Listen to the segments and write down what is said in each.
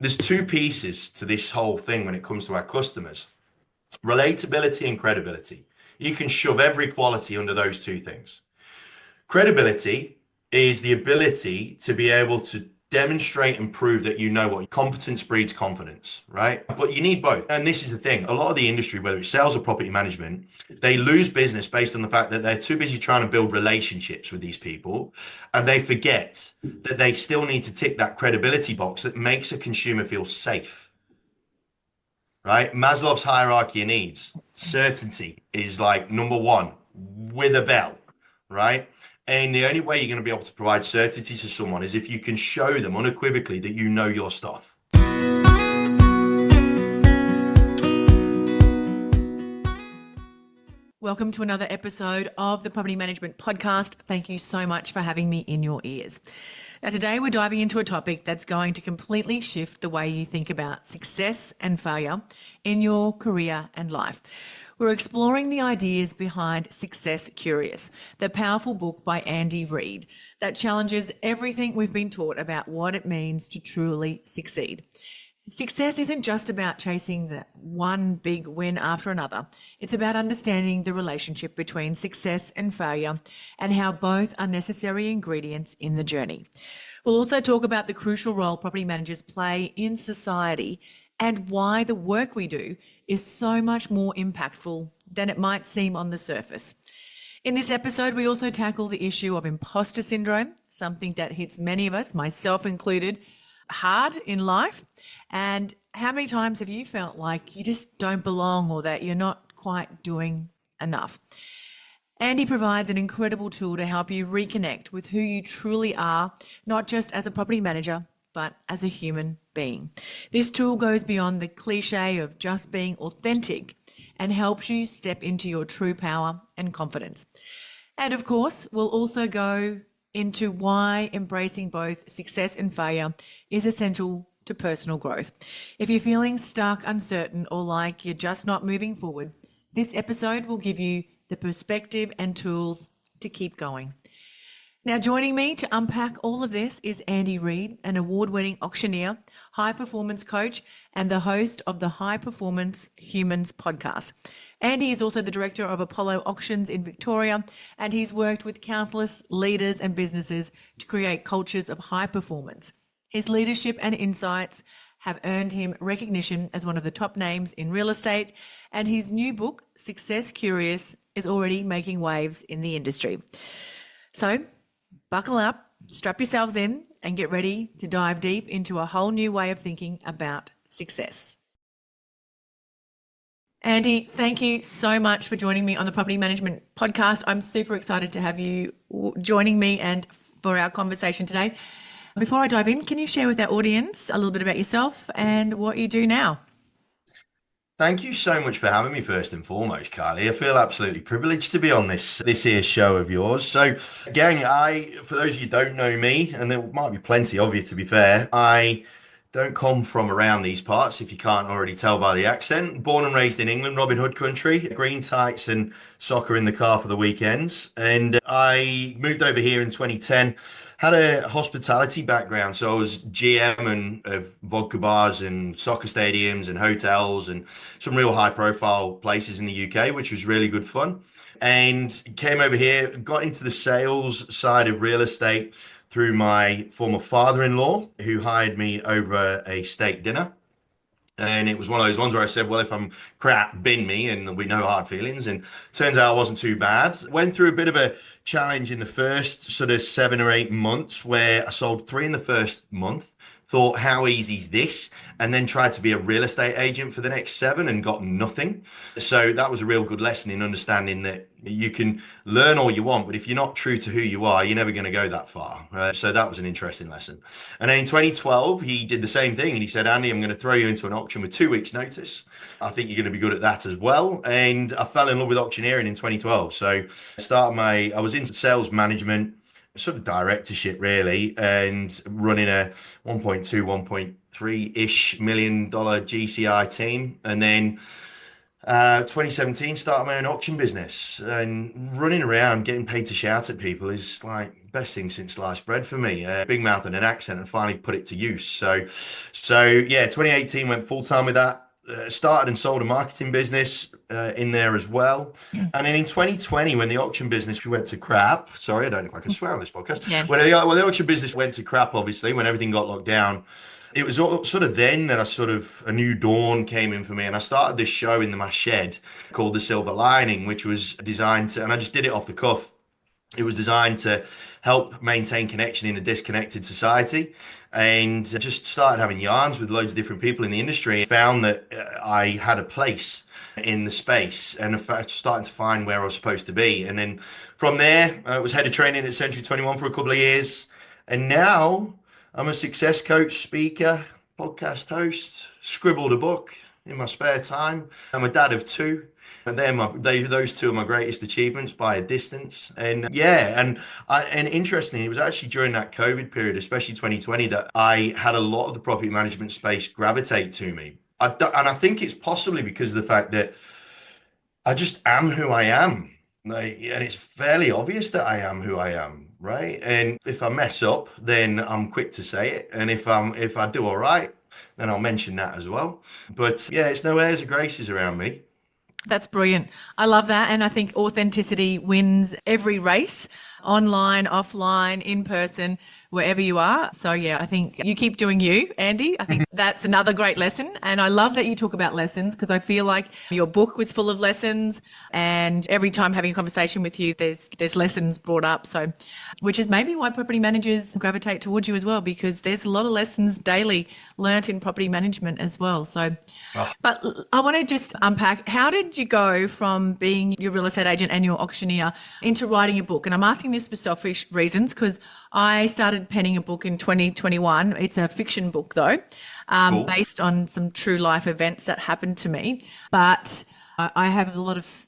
There's two pieces to this whole thing when it comes to our customers: relatability and credibility. You can shove every quality under those two things. Credibility is the ability to be able to demonstrate and prove that you know what competence breeds confidence, right? But you need both. And this is the thing: a lot of the industry, whether it's sales or property management, they lose business based on the fact that they're too busy trying to build relationships with these people. And they forget that they still need to tick that credibility box that makes a consumer feel safe, right? Maslow's hierarchy of needs. Certainty is like number one with a bell, right? And the only way you're going to be able to provide certainty to someone is if you can show them unequivocally that you know your stuff. Welcome to another episode of the Property Management Podcast. Thank you so much for having me in your ears. Now, today we're diving into a topic that's going to completely shift the way you think about success and failure in your career and life. We're exploring the ideas behind Success Curious, the powerful book by Andy Reid that challenges everything we've been taught about what it means to truly succeed. Success isn't just about chasing the one big win after another. It's about understanding the relationship between success and failure and how both are necessary ingredients in the journey. We'll also talk about the crucial role property managers play in society and why the work we do is so much more impactful than it might seem on the surface. In this episode, we also tackle the issue of imposter syndrome, something that hits many of us, myself included, hard in life. And how many times have you felt like you just don't belong or that you're not quite doing enough? Andy provides an incredible tool to help you reconnect with who you truly are, not just as a property manager, but as a human being. This tool goes beyond the cliche of just being authentic and helps you step into your true power and confidence. And of course, we'll also go into why embracing both success and failure is essential to personal growth. If you're feeling stuck, uncertain, or like you're just not moving forward, this episode will give you the perspective and tools to keep going. Now, joining me to unpack all of this is Andy Reid, an award-winning auctioneer, high-performance coach, and the host of the High Performance Humans podcast. Andy is also the director of Apollo Auctions in Victoria, and he's worked with countless leaders and businesses to create cultures of high performance. His leadership and insights have earned him recognition as one of the top names in real estate, and his new book, Success Curious, is already making waves in the industry. So, buckle up, strap yourselves in, and get ready to dive deep into a whole new way of thinking about success. Andy, thank you so much for joining me on the Property Management Podcast. I'm super excited to have you joining me and for our conversation today. Before I dive in, can you share with our audience a little bit about yourself and what you do now? Thank you so much for having me first and foremost, Carly. I feel absolutely privileged to be on this here show of yours. So, gang, for those of you who don't know me, and there might be plenty of you to be fair, I don't come from around these parts, if you can't already tell by the accent. Born and raised in England, Robin Hood country, green tights and soccer in the car for the weekends. And I moved over here in 2010. Had a hospitality background, so I was of vodka bars and soccer stadiums and hotels and some real high profile places in the UK, which was really good fun. And came over here, got into the sales side of real estate through my former father-in-law, who hired me over a steak dinner. And it was one of those ones where I said, well, if I'm crap, bin me, and there'll be no hard feelings. And turns out I wasn't too bad. Went through a bit of a challenge in the first sort of 7 or 8 months where I sold three in the first month. Thought, how easy is this? And then tried to be a real estate agent for the next 7 and got nothing. So that was a real good lesson in understanding that you can learn all you want, but if you're not true to who you are, you're never going to go that far. So that was an interesting lesson. And then in 2012, he did the same thing. And he said, Andy, I'm going to throw you into an auction with 2 weeks notice. I think you're going to be good at that as well. And I fell in love with auctioneering in 2012. So I was in sales management, sort of directorship really, and running a 1.2, 1.3-ish million dollar GCI team. And then 2017, started my own auction business, and running around getting paid to shout at people is like best thing since sliced bread for me. Big mouth and an accent, and finally put it to use. So yeah, 2018 went full time with that. Started and sold a marketing business in there as well. And then in 2020, when the auction business went to crap, sorry, I don't know if I can swear on this podcast. Yeah. When the auction business went to crap, obviously, when everything got locked down, it was sort of then that a new dawn came in for me, and I started this show in my shed called The Silver Lining, which was designed to, and I just did it off the cuff. It was designed to help maintain connection in a disconnected society, and just started having yarns with loads of different people in the industry. Found that I had a place in the space, and in fact, starting to find where I was supposed to be. And then from there, I was head of training at Century 21 for a couple of years, and now I'm a success coach, speaker, podcast host, scribbled a book in my spare time. I'm a dad of two. And those two are my greatest achievements by a distance. And yeah, and interestingly, it was actually during that COVID period, especially 2020, that I had a lot of the property management space gravitate to me. And I think it's possibly because of the fact that I just am who I am. Like, and it's fairly obvious that I am who I am, right? And if I mess up, then I'm quick to say it. And if I do all right, then I'll mention that as well. But yeah, it's no airs or graces around me. That's brilliant. I love that. And I think authenticity wins every race, online, offline, in person, wherever you are. So, yeah, I think you keep doing you, Andy. I think that's another great lesson. And I love that you talk about lessons because I feel like your book was full of lessons. And every time having a conversation with you, there's lessons brought up. So, which is maybe why property managers gravitate towards you as well, because there's a lot of lessons daily learnt in property management as well. So, Oh, but I want to just unpack, how did you go from being your real estate agent and your auctioneer into writing a book? And I'm asking this for selfish reasons because I started penning a book in 2021. It's a fiction book though, cool. based on some true life events that happened to me. But I have a lot of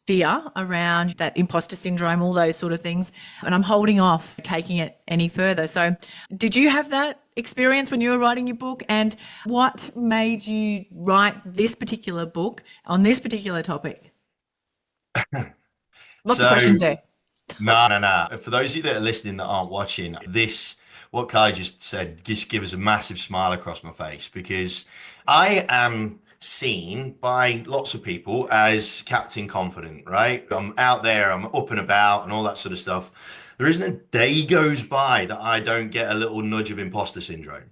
fear around that imposter syndrome, all those sort of things. And I'm holding off taking it any further. So did you have that experience when you were writing your book? And what made you write this particular book on this particular topic? Lots of So questions there. no, no, no. For those of you that are listening that aren't watching, what Kai just said, just give us a massive smile across my face because I am seen by lots of people as Captain Confident, right? I'm out there, I'm up and about and all that sort of stuff. There isn't a day goes by that I don't get a little nudge of imposter syndrome.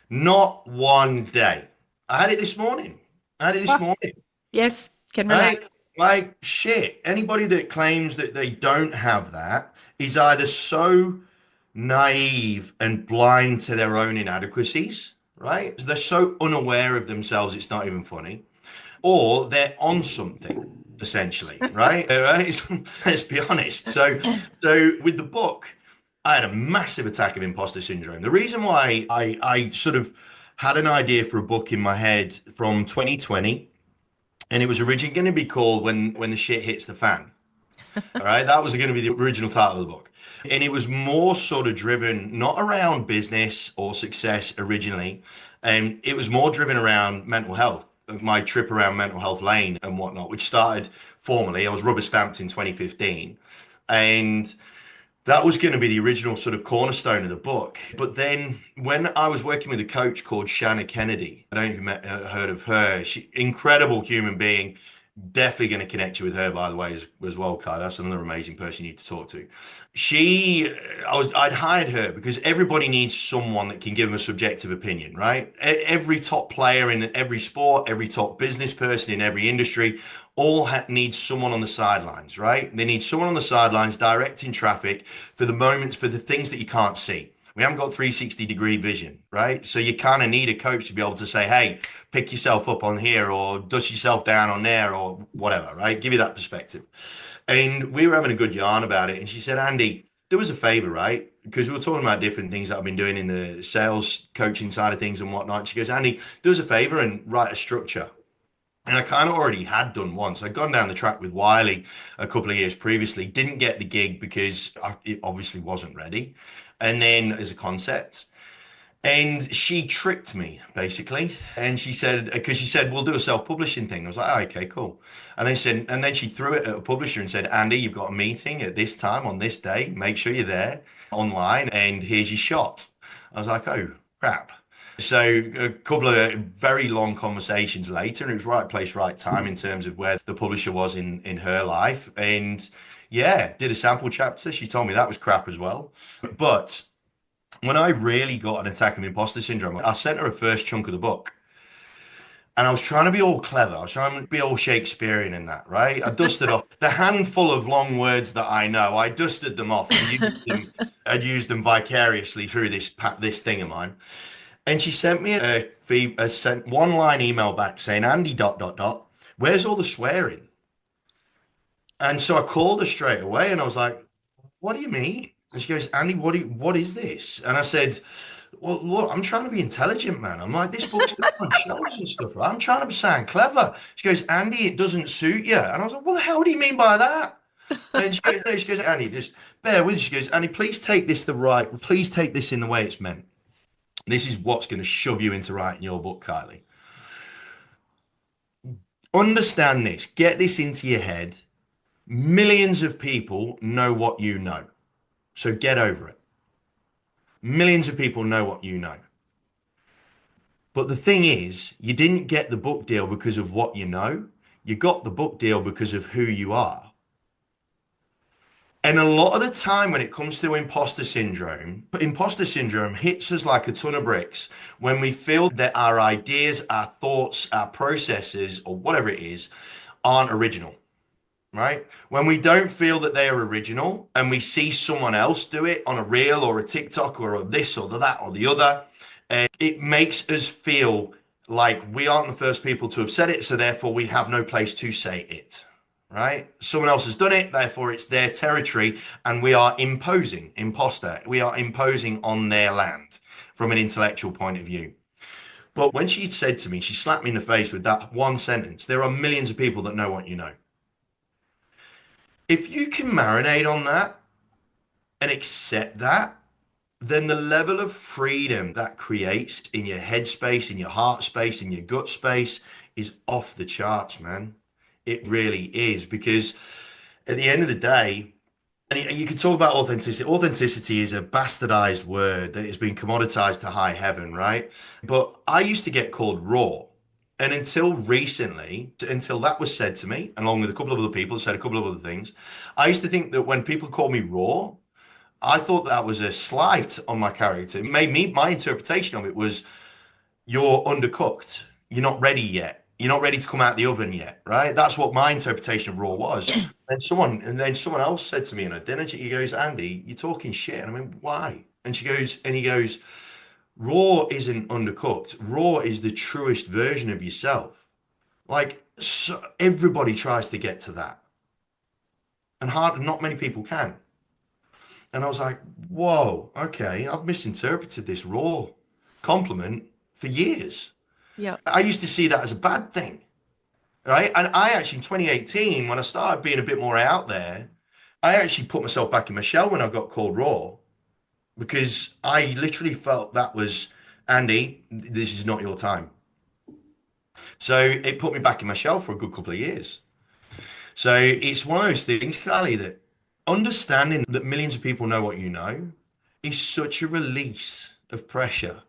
Not one day. I had it this morning. I had it this Ah, morning. yes, can relate. Right? Like, shit. Anybody that claims that they don't have that is either so naive and blind to their own inadequacies, right? They're so unaware of themselves, it's not even funny, or they're on something, essentially, right? All right? Let's be honest. So with the book, I had a massive attack of imposter syndrome. The reason why I sort of had an idea for a book in my head from 2020, and it was originally going to be called When the Shit Hits the Fan. All right, that was going to be the original title of the book. And it was more sort of driven not around business or success originally. It was more driven around mental health, my trip around mental health lane and whatnot, which started formally. I was rubber stamped in 2015. And that was going to be the original sort of cornerstone of the book. But then when I was working with a coach called Shanna Kennedy, I don't know if you heard of her. She incredible human being. Definitely going to connect you with her, by the way, as well, Kai. That's another amazing person you need to talk to. I'd hired her because everybody needs someone that can give them a subjective opinion, right? Every top player in every sport, every top business person in every industry, needs someone on the sidelines, right? They need someone on the sidelines directing traffic for the moments, for the things that you can't see. We haven't got 360-degree vision, right? So you kind of need a coach to be able to say, hey, pick yourself up on here or dust yourself down on there or whatever, right? Give you that perspective. And we were having a good yarn about it. And she said, Andy, there was a favor, right? Because we were talking about different things that I've been doing in the sales coaching side of things and whatnot. She goes, Andy, do us a favor and write a structure. And I kind of already had done once. I'd gone down the track with Wiley a couple of years previously, didn't get the gig because it obviously wasn't ready. And then as a concept. And she tricked me basically. And she said, because she said, we'll do a self-publishing thing. I was like, oh, okay, cool. And then she said, and then she threw it at a publisher and said, Andy, you've got a meeting at this time on this day. Make sure you're there online and here's your shot. I was like, oh, crap. So a couple of very long conversations later, and it was right place, right time in terms of where the publisher was in her life. And yeah, did a sample chapter. She told me that was crap as well. But when I really got an attack of imposter syndrome, I sent her a first chunk of the book. And I was trying to be all clever. I was trying to be all Shakespearean in that, right? I dusted off the handful of long words that I know. I dusted them off and used them. I'd used them vicariously through this thing of mine. And she sent me a sent one line email back saying, Andy dot dot dot, where's all the swearing? And so I called her straight away and I was like, what do you mean? And she goes, Andy, what is this? And I said, well, look, I'm trying to be intelligent, man. I'm like, this book's going on shelves and stuff. I'm trying to sound clever. She goes, Andy, it doesn't suit you. And I was like, what the hell do you mean by that? And she goes, Andy, just bear with me. She goes, Andy, please take this in the way it's meant. This is what's going to shove you into writing your book, Kylie. Understand this. Get this into your head. Millions of people know what you know. So get over it. Millions of people know what you know. But the thing is, you didn't get the book deal because of what you know. You got the book deal because of who you are. And a lot of the time when it comes to imposter syndrome hits us like a ton of bricks when we feel that our ideas, our thoughts, our processes, or whatever it is, aren't original. Right? When we don't feel that they are original and we see someone else do it on a reel or a TikTok or this or that or the other, and it makes us feel like we aren't the first people to have said it, so therefore we have no place to say it. Right? Someone else has done it, therefore it's their territory, and we are imposter. We are imposing on their land from an intellectual point of view. But when she said to me, she slapped me in the face with that one sentence, there are millions of people that know what you know. If you can marinate on that and accept that, then the level of freedom that creates in your headspace, in your heart space, in your gut space is off the charts, man. It really is. Because at the end of the day, and you can talk about authenticity. Authenticity is a bastardized word that has been commoditized to high heaven, right? But I used to get called raw. And until recently, until that was said to me, along with a couple of other people said a couple of other things, I used to think that when people called me raw, I thought that was a slight on my character. It made me, my interpretation of it was, you're undercooked. You're not ready yet. You're not ready to come out the oven yet, right? That's what my interpretation of raw was. And then someone else said to me in a dinner, he goes, Andy, you're talking shit. And I mean, why? And he goes, raw isn't undercooked. Raw is the truest version of yourself. Like, so everybody tries to get to that, and not many people can. And I was like, whoa, okay, I've misinterpreted this raw compliment for years. Yep. I used to see that as a bad thing, right? And I actually, in 2018, when I started being a bit more out there, I actually put myself back in my shell when I got called raw, because I literally felt that was, Andy, this is not your time. So it put me back in my shell for a good couple of years. So it's one of those things, Carly, that understanding that millions of people know what you know is such a release of pressure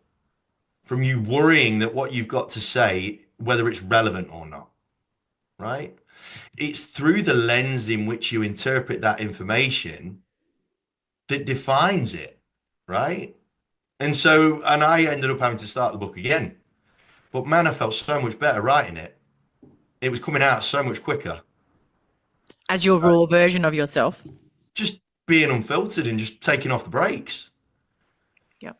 from you worrying that what you've got to say, whether it's relevant or not, right? It's through the lens in which you interpret that information that defines it, right? And I ended up having to start the book again. But man, I felt so much better writing it. It was coming out so much quicker. As your raw version of yourself. Just being unfiltered and just taking off the brakes. Yep.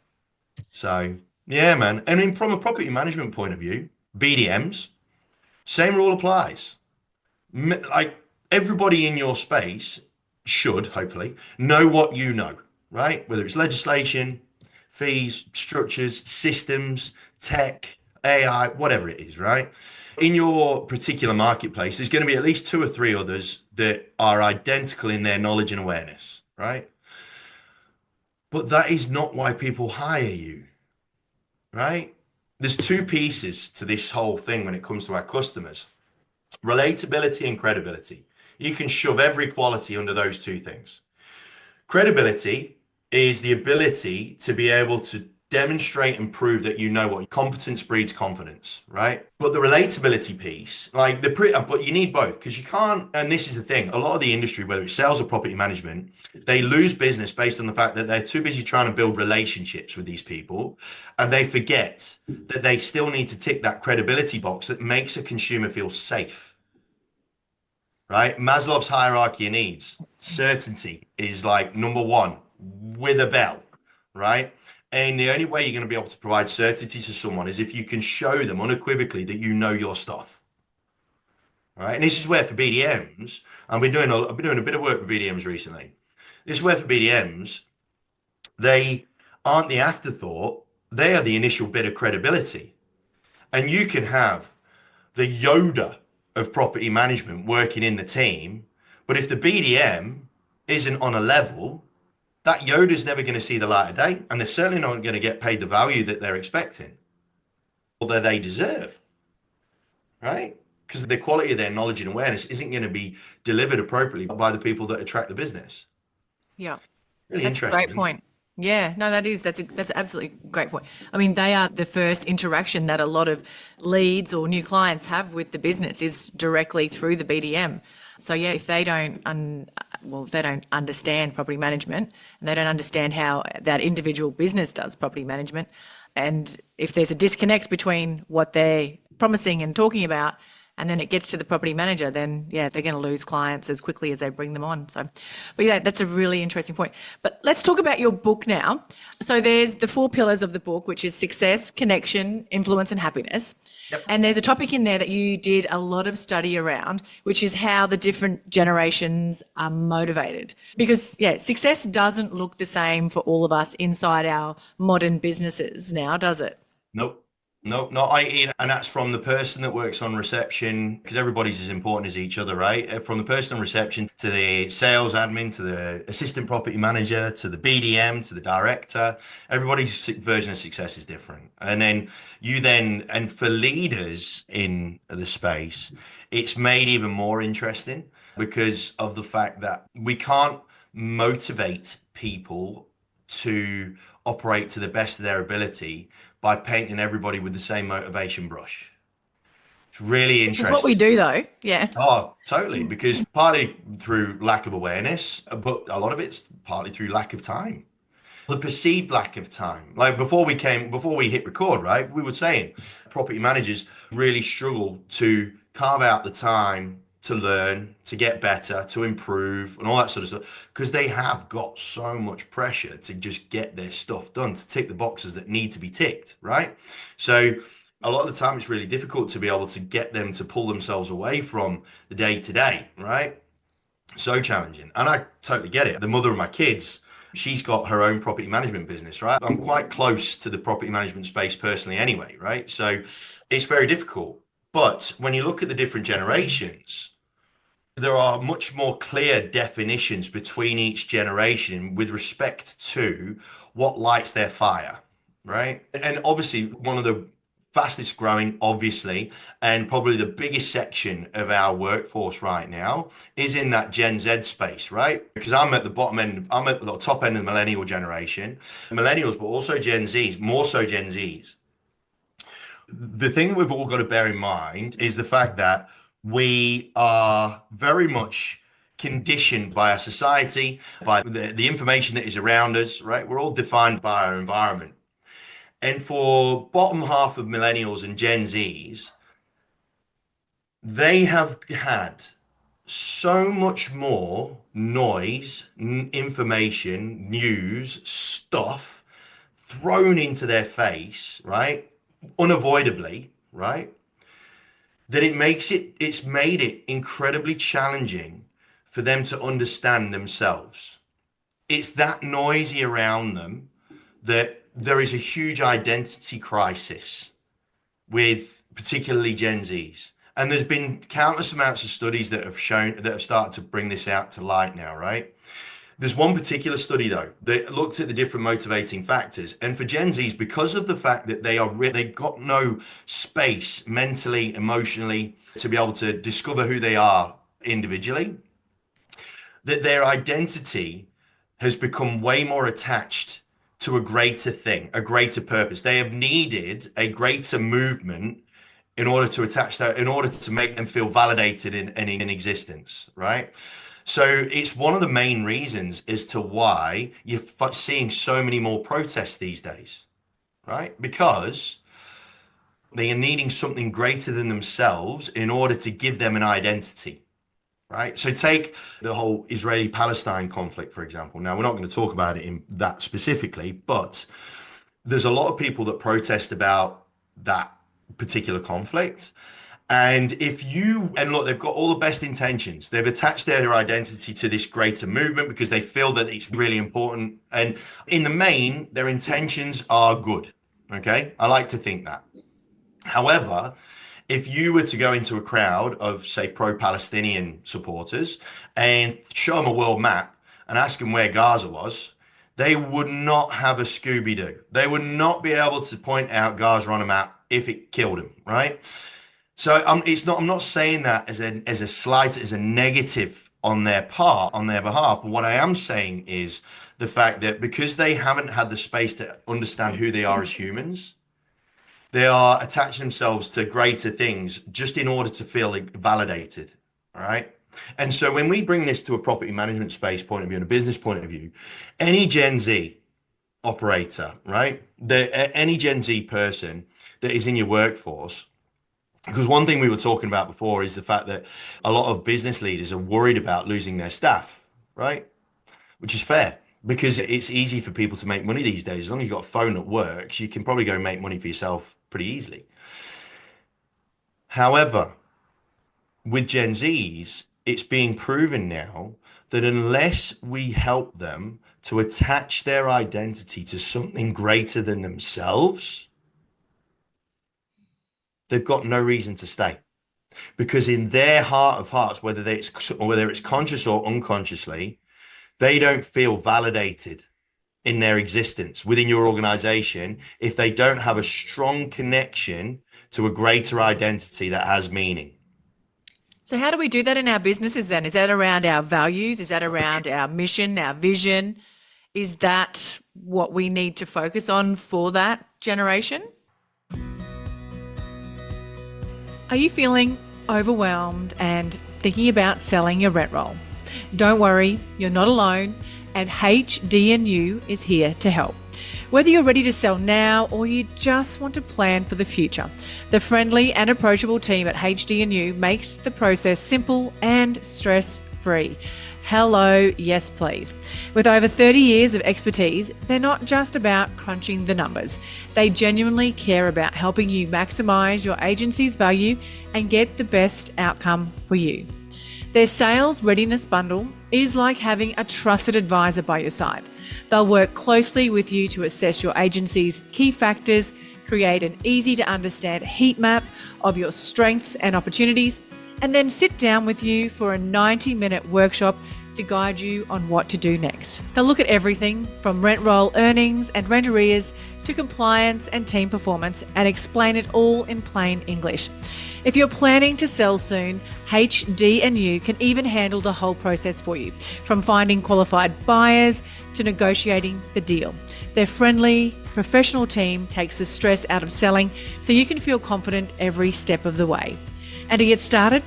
So, yeah, man. And then from a property management point of view, BDMs, same rule applies. Like everybody in your space should hopefully know what you know, right? Whether it's legislation, fees, structures, systems, tech, AI, whatever it is, right? In your particular marketplace, there's going to be at least two or three others that are identical in their knowledge and awareness, right? But that is not why people hire you. right? There's two pieces to this whole thing when it comes to our customers: relatability and credibility. You can shove every quality under those two things. Credibility is the ability to be able to demonstrate and prove that you know what competence breeds confidence, right? But the relatability piece, like but you need both because you can't. And this is the thing: a lot of the industry, whether it's sales or property management, they lose business based on the fact that they're too busy trying to build relationships with these people, and they forget that they still need to tick that credibility box that makes a consumer feel safe, right? Maslow's hierarchy of needs. Certainty is like number one with a bell, right? And the only way you're going to be able to provide certainty to someone is if you can show them unequivocally that you know your stuff, right? And this is where for BDMs, I've been doing a bit of work with BDMs recently. This is where for BDMs, they aren't the afterthought; they are the initial bit of credibility. And you can have the Yoda of property management working in the team. But if the BDM isn't on a level, that Yoda's never going to see the light of day. And they're certainly not going to get paid the value that they're expecting or that they deserve, right? Because the quality of their knowledge and awareness isn't going to be delivered appropriately by the people that attract the business. Yeah. Really That's a interesting, great isn't it? point. Yeah, no, that's an absolutely great point. I mean, they are the first interaction that a lot of leads or new clients have with the business is directly through the BDM. So yeah, if they don't if they don't understand property management and they don't understand how that individual business does property management, and if there's a disconnect between what they're promising and talking about and then it gets to the property manager, then yeah, they're going to lose clients as quickly as they bring them on. So, but yeah, that's a really interesting point. But let's talk about your book now. So there's the four pillars of the book, which is success, connection, influence, and happiness. Yep. And there's a topic in there that you did a lot of study around, which is how the different generations are motivated. Because, yeah, success doesn't look the same for all of us inside our modern businesses now, does it? Nope. Nope, not IT. And that's from the person that works on reception, because everybody's as important as each other, right? From the person on reception to the sales admin, to the assistant property manager, to the BDM, to the director, everybody's version of success is different. And then and for leaders in the space, it's made even more interesting because of the fact that we can't motivate people to operate to the best of their ability by painting everybody with the same motivation brush. It's really Which is what we interesting. do, though. Yeah. Oh, totally. Because partly through lack of awareness, but a lot of it's partly through lack of time. The perceived lack of time. Like before we hit record, right? We were saying property managers really struggle to carve out the time to learn, to get better, to improve, and all that sort of stuff, because they have got so much pressure to just get their stuff done, to tick the boxes that need to be ticked, right? So a lot of the time it's really difficult to be able to get them to pull themselves away from the day to day, right? So challenging. And I totally get it. The mother of my kids, she's got her own property management business, right? I'm quite close to the property management space personally anyway, right? So it's very difficult. But when you look at the different generations, there are much more clear definitions between each generation with respect to what lights their fire, right? And obviously, one of the fastest growing, obviously, and probably the biggest section of our workforce right now is in that Gen Z space, right? Because I'm at the bottom end, I'm at the top end of the millennial generation, millennials, but also Gen Zs, more so Gen Zs. The thing that we've all got to bear in mind is the fact that we are very much conditioned by our society, by the information that is around us, right? We're all defined by our environment. And for bottom half of millennials and Gen Zs, they have had so much more noise, information, news, stuff thrown into their face, right? Unavoidably, right? That it's made it incredibly challenging for them to understand themselves. It's that noisy around them that there is a huge identity crisis with particularly Gen Zs. And there's been countless amounts of studies that have started to bring this out to light now, right? There's one particular study though that looked at the different motivating factors, and for Gen Zs, because of the fact that they've got no space mentally, emotionally to be able to discover who they are individually, that their identity has become way more attached to a greater thing, a greater purpose. They have needed a greater movement in order to attach that, in order to make them feel validated in existence, right? So it's one of the main reasons as to why you're seeing so many more protests these days, right? Because they are needing something greater than themselves in order to give them an identity, right? So take the whole Israeli-Palestine conflict, for example. Now, we're not going to talk about it in that specifically, but there's a lot of people that protest about that particular conflict. And look, they've got all the best intentions. They've attached their identity to this greater movement because they feel that it's really important. And in the main, their intentions are good. Okay. I like to think that. However, if you were to go into a crowd of, say, pro-Palestinian supporters and show them a world map and ask them where Gaza was, they would not have a Scooby-Doo. They would not be able to point out Gaza on a map if it killed them, right? So I'm not saying that as a slight, as a negative on their part, on their behalf. But what I am saying is the fact that because they haven't had the space to understand who they are as humans, they are attaching themselves to greater things just in order to feel validated, all right? And so when we bring this to a property management space point of view and a business point of view, any Gen Z operator, right? Any Gen Z person that is in your workforce, because one thing we were talking about before is the fact that a lot of business leaders are worried about losing their staff, right? Which is fair because it's easy for people to make money these days. As long as you've got a phone that works, you can probably go make money for yourself pretty easily. However, with Gen Zs, it's being proven now that unless we help them to attach their identity to something greater than themselves, they've got no reason to stay. Because in their heart of hearts, whether it's conscious or unconsciously, they don't feel validated in their existence within your organization if they don't have a strong connection to a greater identity that has meaning. So how do we do that in our businesses then? Is that around our values? Is that around our mission, our vision? Is that what we need to focus on for that generation? Are you feeling overwhelmed and thinking about selling your rent roll? Don't worry, you're not alone, and HDNU is here to help. Whether you're ready to sell now or you just want to plan for the future, the friendly and approachable team at HDNU makes the process simple and stress-free. Hello, yes please. With over 30 years of expertise, they're not just about crunching the numbers. They genuinely care about helping you maximize your agency's value and get the best outcome for you. Their sales readiness bundle is like having a trusted advisor by your side. They'll work closely with you to assess your agency's key factors, create an easy to understand heat map of your strengths and opportunities, and then sit down with you for a 90-minute workshop to guide you on what to do next. They'll look at everything from rent roll earnings and rent arrears to compliance and team performance and explain it all in plain English. If you're planning to sell soon, HDNU can even handle the whole process for you, from finding qualified buyers to negotiating the deal. Their friendly, professional team takes the stress out of selling so you can feel confident every step of the way. And to get started,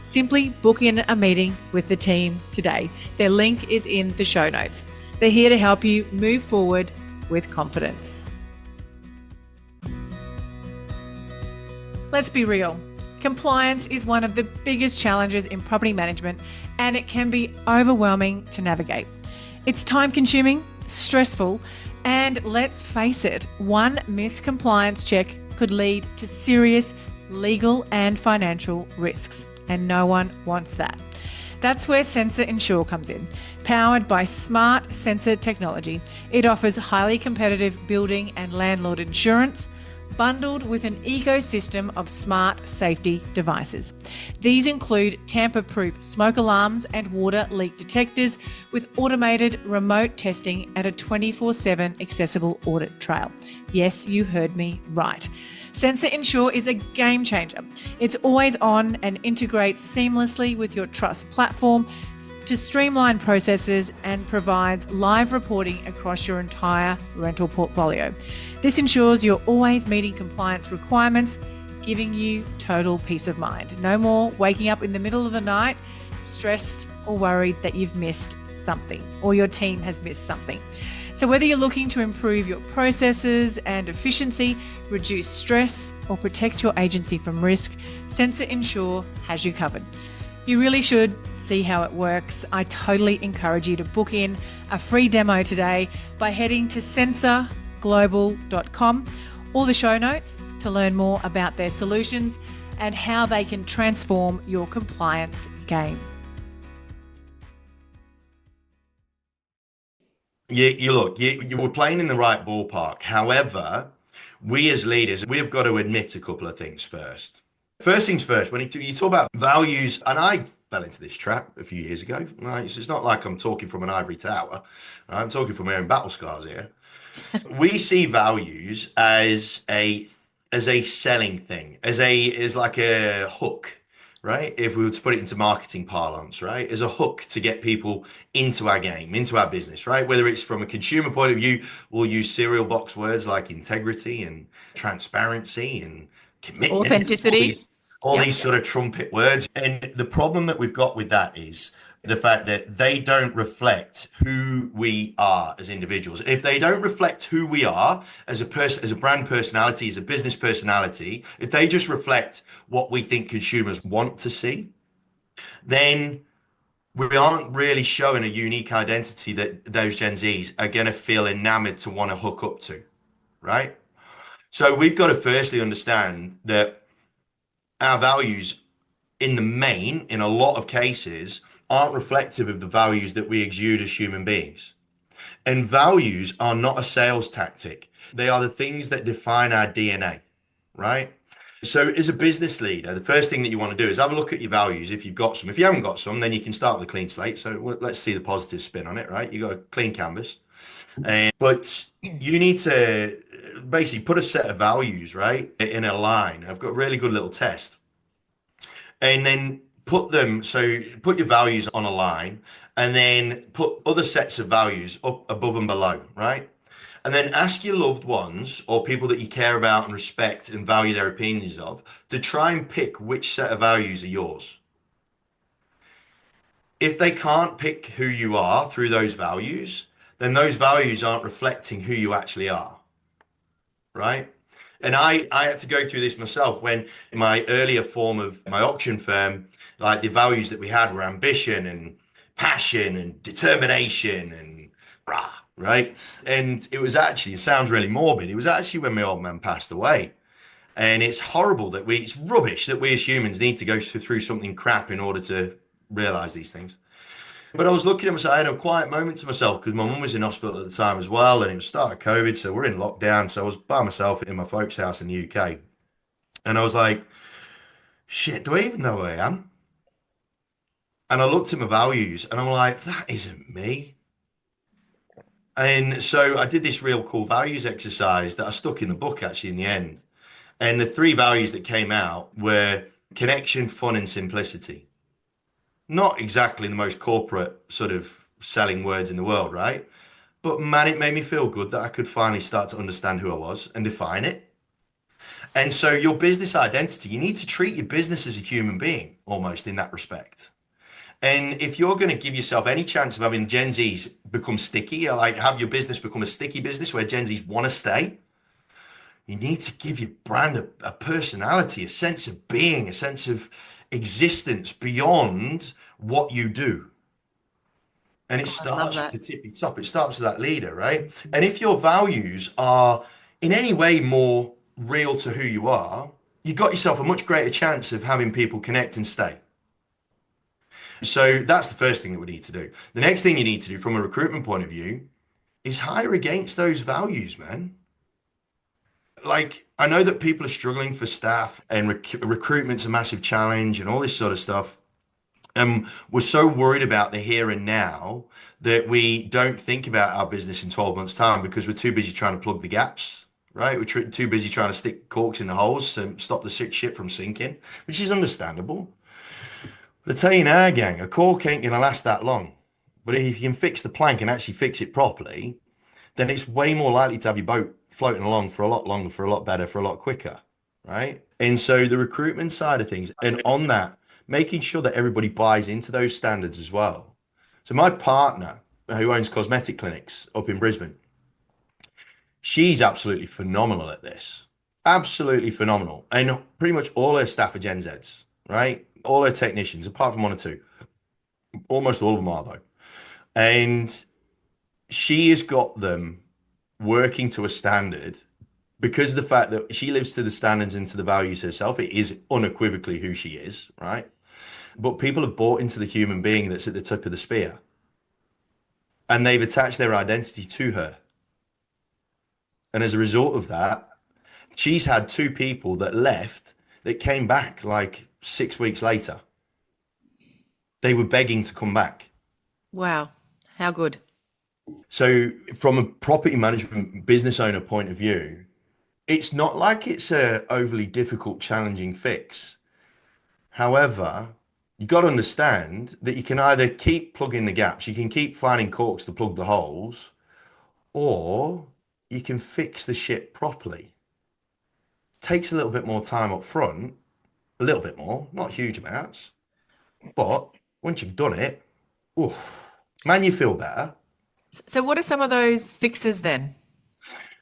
simply book in a meeting with the team today. Their link is in the show notes. They're here to help you move forward with confidence. Let's be real. Compliance is one of the biggest challenges in property management, and it can be overwhelming to navigate. It's time-consuming, stressful, and let's face it, one missed compliance check could lead to serious legal and financial risks, and no one wants that. That's where Sensor Insure comes in. Powered by smart sensor technology, it offers highly competitive building and landlord insurance, bundled with an ecosystem of smart safety devices. These include tamper-proof smoke alarms and water leak detectors with automated remote testing and a 24/7 accessible audit trail. Yes, you heard me right. Sensor Ensure is a game changer. It's always on and integrates seamlessly with your trust platform to streamline processes and provides live reporting across your entire rental portfolio. This ensures you're always meeting compliance requirements, giving you total peace of mind. No more waking up in the middle of the night stressed or worried that you've missed something or your team has missed something. So whether you're looking to improve your processes and efficiency, reduce stress, or protect your agency from risk, Sensor Ensure has you covered. You really should see how it works. I totally encourage you to book in a free demo today by heading to sensorglobal.com or the show notes to learn more about their solutions and how they can transform your compliance game. You were playing in the right ballpark. However, we as leaders, we have got to admit a couple of things first. First things first, when you talk about values, and I fell into this trap a few years ago. Right? So it's not like I'm talking from an ivory tower. Right? I'm talking from my own battle scars here. We see values as a selling thing, as like a hook, right? If we were to put it into marketing parlance, right? As a hook to get people into our game, into our business, right? Whether it's from a consumer point of view, we'll use cereal box words like integrity and transparency and commitment, Authenticity. all Yep. these sort of trumpet words. And the problem that we've got with that is the fact that they don't reflect who we are as individuals. If they don't reflect who we are as a person, as a brand personality, as a business personality, if they just reflect what we think consumers want to see, then we aren't really showing a unique identity that those Gen Zs are going to feel enamored to want to hook up to, right? So we've got to firstly understand that our values in the main, in a lot of cases, aren't reflective of the values that we exude as human beings. And values are not a sales tactic. They are the things that define our DNA, right? So as a business leader, the first thing that you want to do is have a look at your values if you've got some. If you haven't got some, then you can start with a clean slate. So let's see the positive spin on it, right? You got a clean canvas. But you need to basically put a set of values, right, in a line. I've got a really good little test. And then put your values on a line and then put other sets of values up above and below, right? And then ask your loved ones or people that you care about and respect and value their opinions of to try and pick which set of values are yours. If they can't pick who you are through those values, then those values aren't reflecting who you actually are, right? And I had to go through this myself when in my earlier form of my auction firm, like the values that we had were ambition and passion and determination and rah, right? And it sounds really morbid. It was actually when my old man passed away. And it's horrible it's rubbish that we as humans need to go through something crap in order to realize these things. But I was looking at myself, I had a quiet moment to myself because my mum was in hospital at the time as well, and it was start of COVID, so we're in lockdown. So I was by myself in my folks' house in the UK. And I was like, shit, do I even know who I am? And I looked at my values and I'm like, that isn't me. And so I did this real cool values exercise that I stuck in the book actually in the end. And the three values that came out were connection, fun, and simplicity. Not exactly the most corporate sort of selling words in the world, right? But man, it made me feel good that I could finally start to understand who I was and define it. And so your business identity, you need to treat your business as a human being almost in that respect. And if you're going to give yourself any chance of having Gen Zs become sticky, or like have your business become a sticky business where Gen Zs want to stay, you need to give your brand a personality, a sense of being, a sense of existence beyond what you do. And it I love starts with that. the tippy top. It starts with that leader, right? And if your values are in any way more real to who you are, you've got yourself a much greater chance of having people connect and stay. So that's the first thing that we need to do. The next thing you need to do from a recruitment point of view is hire against those values, man. Like I know that people are struggling for staff and recruitment's a massive challenge and all this sort of stuff. And we're so worried about the here and now that we don't think about our business in 12 months' time because we're too busy trying to plug the gaps, right? We're too busy trying to stick corks in the holes and stop the sick shit from sinking, which is understandable. But I tell you now, gang, a cork ain't going to last that long. But if you can fix the plank and actually fix it properly, then it's way more likely to have your boat floating along for a lot longer, for a lot better, for a lot quicker, right? And so the recruitment side of things, and on that, making sure that everybody buys into those standards as well. So my partner, who owns cosmetic clinics up in Brisbane, she's absolutely phenomenal at this. Absolutely phenomenal. And pretty much all her staff are Gen Zs, right? All her technicians, apart from one or two, almost all of them are though. And she has got them working to a standard because of the fact that she lives to the standards and to the values herself. It is unequivocally who she is, right? But people have bought into the human being that's at the tip of the spear and they've attached their identity to her. And as a result of that, she's had two people that left that came back like 6 weeks later. They were begging to come back. Wow. How good. So, from a property management business owner point of view, it's not like it's a overly difficult, challenging fix. However, you got to understand that you can either keep plugging the gaps, you can keep finding corks to plug the holes, or you can fix the shit properly. Takes a little bit more time up front, a little bit more, not huge amounts, but once you've done it, oof, man, you feel better. So, what are some of those fixes then?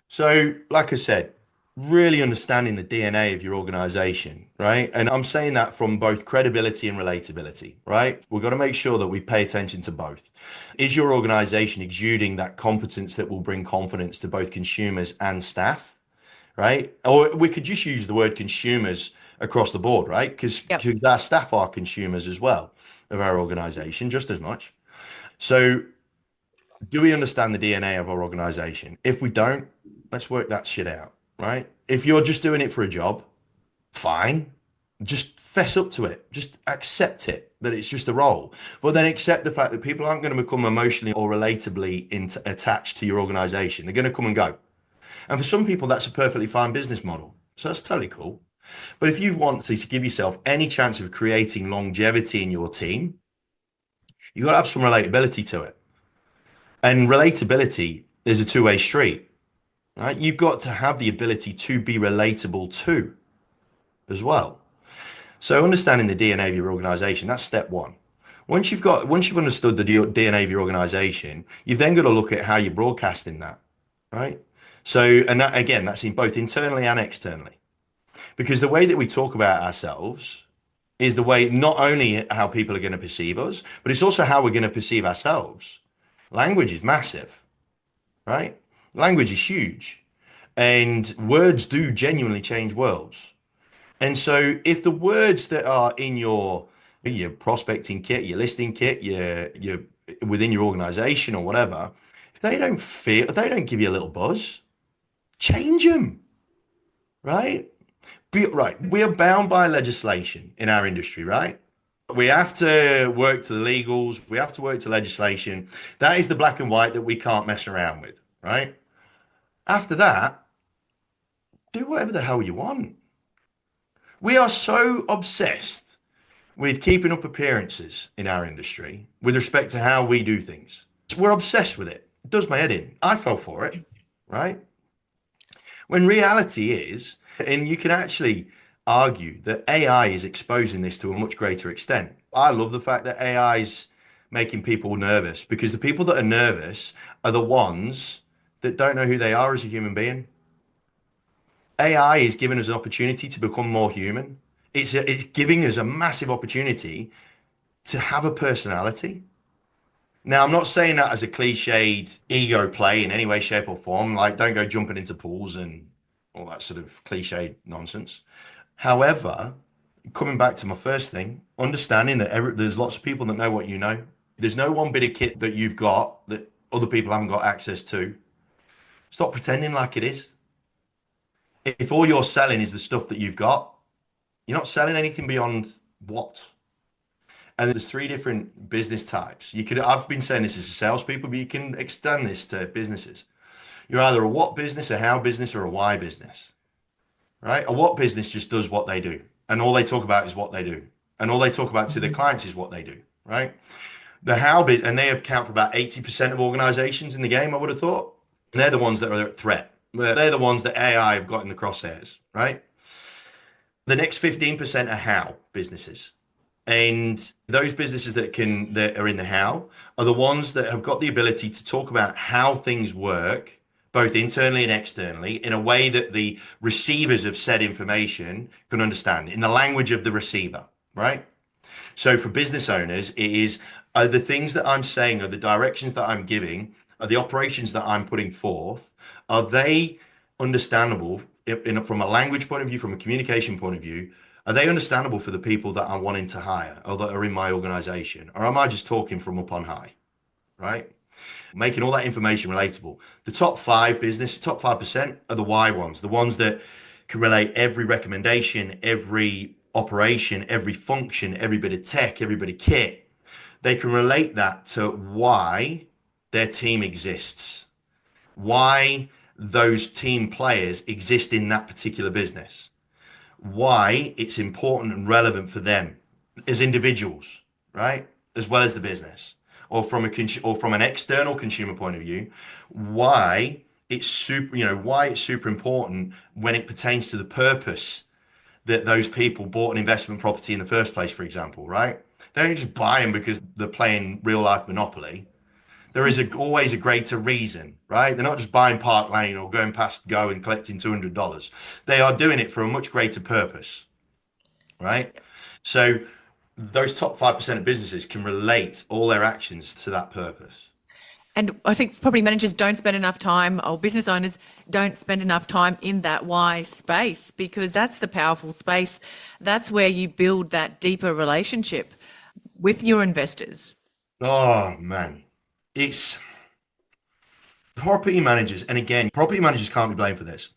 So, like I said, really understanding the DNA of your organization, right? And I'm saying that from both credibility and relatability, right? We've got to make sure that we pay attention to both. Is your organization exuding that competence that will bring confidence to both consumers and staff, right? Or we could just use the word consumers across the board, right? Because Yep. our staff are consumers as well of our organization, just as much. So, do we understand the DNA of our organization? If we don't, let's work that shit out, right? If you're just doing it for a job, fine. Just fess up to it. Just accept it that it's just a role. But then accept the fact that people aren't going to become emotionally or relatably attached to your organization. They're going to come and go. And for some people, that's a perfectly fine business model. So that's totally cool. But if you want to give yourself any chance of creating longevity in your team, you've got to have some relatability to it. And relatability is a two-way street, right? You've got to have the ability to be relatable too, as well. So understanding the DNA of your organization, that's step one. Once you've understood the DNA of your organization, you've then got to look at how you're broadcasting that, right? So, and that again, that's in both internally and externally, because the way that we talk about ourselves is the way not only how people are going to perceive us, but it's also how we're going to perceive ourselves. Language is massive, right? Language is huge, and words do genuinely change worlds. And so, if the words that are in your prospecting kit, your listing kit, your within your organization or whatever, if they don't give you a little buzz, change them, right? Right. We are bound by legislation in our industry, right? We have to work to the legals. We have to work to legislation. That is the black and white that we can't mess around with, right? After that, do whatever the hell you want. We are so obsessed with keeping up appearances in our industry with respect to how we do things. We're obsessed with it. It does my head in. I fell for it, right? When reality is, and you can actually argue that AI is exposing this to a much greater extent. I love the fact that AI is making people nervous because the people that are nervous are the ones that don't know who they are as a human being. AI is giving us an opportunity to become more human. It's giving us a massive opportunity to have a personality. Now, I'm not saying that as a cliched ego play in any way, shape, or form. Like, don't go jumping into pools and all that sort of cliched nonsense. However, coming back to my first thing, understanding that there's lots of people that know what you know. There's no one bit of kit that you've got that other people haven't got access to. Stop pretending like it is. If all you're selling is the stuff that you've got, you're not selling anything beyond what. And there's three different business types. I've been saying this as a salespeople, but you can extend this to businesses. You're either a what business, a how business, or a why business, right? A what business just does what they do, and all they talk about is what they do, and all they talk about to their clients is what they do, right? The how bit, and they account for about 80% of organizations in the game, I would have thought. And they're the ones that are at threat. They're the ones that AI have got in the crosshairs, right? The next 15% are how businesses. And those businesses that are in the how are the ones that have got the ability to talk about how things work, both internally and externally, in a way that the receivers of said information can understand, in the language of the receiver, right? So for business owners, it is are the things that I'm saying, are the directions that I'm giving, are the operations that I'm putting forth, are they understandable from a language point of view, from a communication point of view? Are they understandable for the people that I'm wanting to hire or that are in my organization? Or am I just talking from up on high, right? Making all that information relatable. The top 5% are the why ones, the ones that can relate every recommendation, every operation, every function, every bit of tech, every bit of kit. They can relate that to why their team exists, why those team players exist in that particular business, why it's important and relevant for them as individuals, right? As well as the business, or from an external consumer point of view, why why it's super important when it pertains to the purpose that those people bought an investment property in the first place, for example, right? They don't just buy them because they're playing real life Monopoly. There is always a greater reason, right? They're not just buying Park Lane or going past Go and collecting $200. They are doing it for a much greater purpose, right? So those top 5% of businesses can relate all their actions to that purpose. And I think property managers don't spend enough time, or business owners don't spend enough time in that why space, because that's the powerful space. That's where you build that deeper relationship with your investors. Oh man, it's property managers. And again, property managers can't be blamed for this.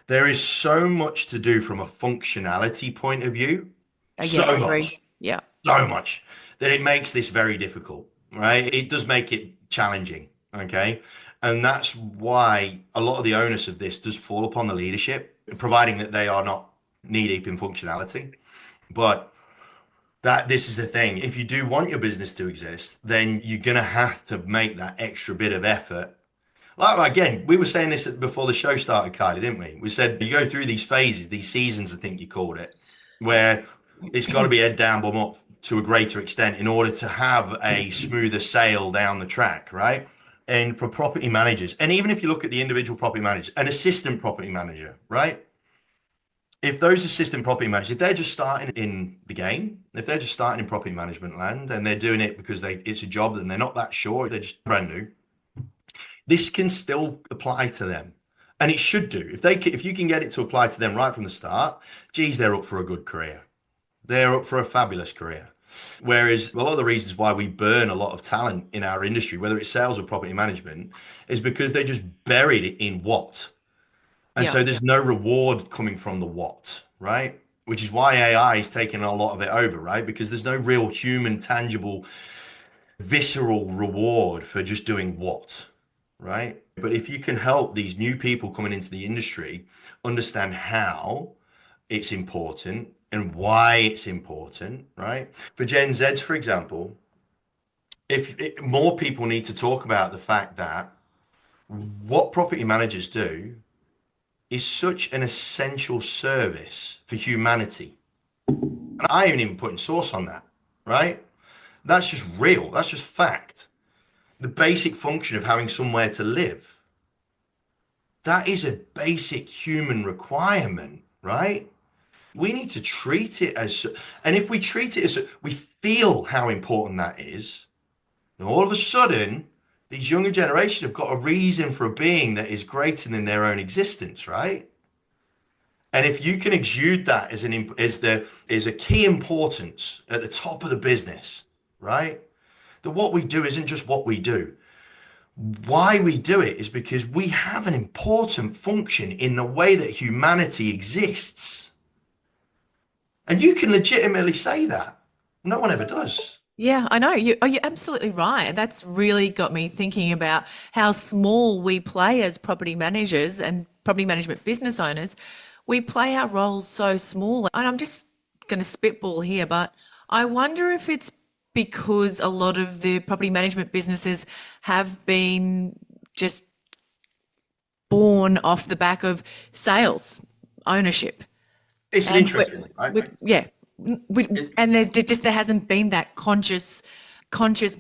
There is so much to do from a functionality point of view, Yeah, I so agree. much, Yeah. so much that it makes this very difficult, right? It does make it challenging, okay? And that's why a lot of the onus of this does fall upon the leadership, providing that they are not knee deep in functionality. But that this is the thing. If you do want your business to exist, then you're gonna have to make that extra bit of effort. Like again, we were saying this before the show started, Kylie, didn't we? We said you go through these phases, these seasons, I think you called it, where it's got to be head down, bum up to a greater extent in order to have a smoother sail down the track, right? And for property managers, and even if you look at the individual property manager, an assistant property manager, right? If those assistant property managers, if they're just starting in the game, if they're just starting in property management land and they're doing it because it's a job and they're not that sure, they're just brand new, this can still apply to them. And it should do. If you can get it to apply to them right from the start, geez, they're up for a good career. They're up for a fabulous career. Whereas a lot of the reasons why we burn a lot of talent in our industry, whether it's sales or property management, is because they're just buried in what. And Yeah. so there's no reward coming from the what, right? Which is why AI is taking a lot of it over, right? Because there's no real human, tangible, visceral reward for just doing what, right? But if you can help these new people coming into the industry understand how it's important and why it's important, right? For Gen Zs, for example, if more people need to talk about the fact that what property managers do is such an essential service for humanity. And I ain't even putting sauce on that, right? That's just real. That's just fact. The basic function of having somewhere to live. That is a basic human requirement, right? We need to treat it as, and if we treat it as, we feel how important that is, and all of a sudden, these younger generations have got a reason for a being that is greater than their own existence, right? And if you can exude that as a key importance at the top of the business, right? That what we do isn't just what we do. Why we do it is because we have an important function in the way that humanity exists. And you can legitimately say that. No one ever does. Yeah, I know. You're absolutely right. That's really got me thinking about how small we play as property managers and property management business owners. We play our roles so small. And I'm just going to spitball here, but I wonder if it's because a lot of the property management businesses have been just born off the back of sales, ownership. It's an And interesting one, right? yeah, It, and there hasn't been that conscious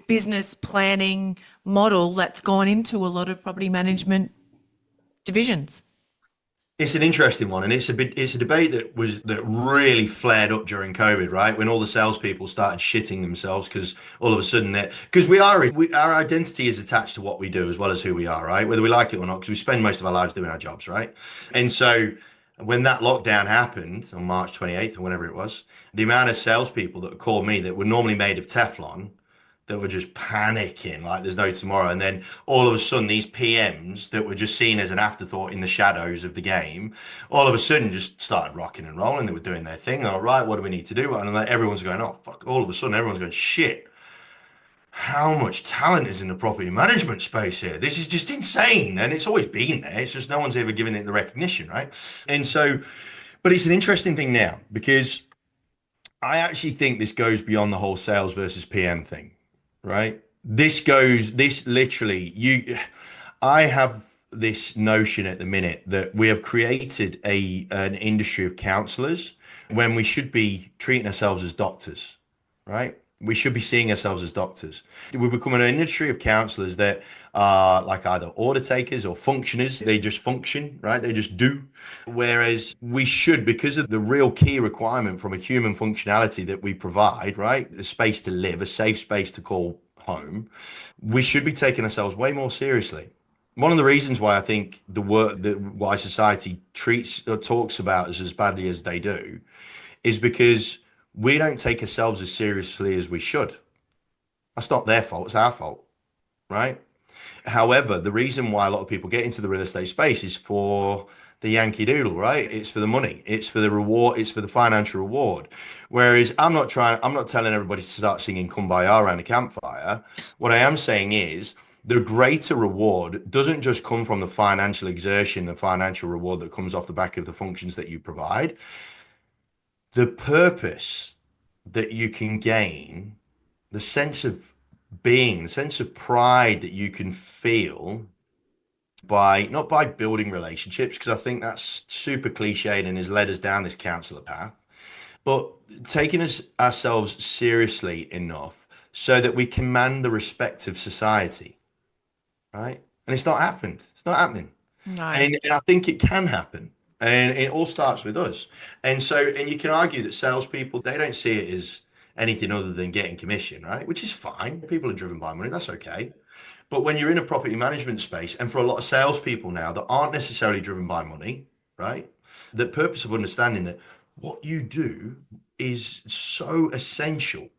business planning model that's gone into a lot of property management divisions. It's an interesting one, and it's a debate that really flared up during COVID, right? When all the salespeople started shitting themselves because all of a sudden because our identity is attached to what we do as well as who we are, right? Whether we like it or not, because we spend most of our lives doing our jobs, right? And so when that lockdown happened on March 28th or whenever it was, the amount of salespeople that called me that were normally made of Teflon that were just panicking like there's no tomorrow. And then all of a sudden, these PMs that were just seen as an afterthought in the shadows of the game, all of a sudden just started rocking and rolling. They were doing their thing. All right, what do we need to do? And like, everyone's going, oh, fuck. All of a sudden, everyone's going, shit. How much talent is in the property management space here? This is just insane. And it's always been there. It's just no one's ever given it the recognition, right? And so, but it's an interesting thing now because I actually think this goes beyond the whole sales versus PM thing, right? This literally, I have this notion at the minute that we have created an industry of counselors when we should be treating ourselves as doctors, right? We should be seeing ourselves as doctors. We're becoming an industry of counselors that are like either order takers or functioners. They just function, right? They just do. Whereas we should, because of the real key requirement from a human functionality that we provide, right? A space to live, a safe space to call home, we should be taking ourselves way more seriously. One of the reasons why I think why society treats or talks about us as badly as they do is because we don't take ourselves as seriously as we should. That's not their fault, it's our fault, right? However, the reason why a lot of people get into the real estate space is for the Yankee Doodle, right? It's for the money, it's for the reward, it's for the financial reward. Whereas I'm not telling everybody to start singing Kumbaya around a campfire. What I am saying is the greater reward doesn't just come from the financial exertion, the financial reward that comes off the back of the functions that you provide. The purpose that you can gain, the sense of being, the sense of pride that you can feel by not by building relationships, because I think that's super cliched and has led us down this counselor path, but taking ourselves seriously enough so that we command the respect of society, right? And it's not happened. It's not happening. No, And I think it can happen. And it all starts with us. And you can argue that salespeople, they don't see it as anything other than getting commission, right? Which is fine. People are driven by money. That's okay. But when you're in a property management space, and for a lot of salespeople now that aren't necessarily driven by money, right? The purpose of understanding that what you do is so essential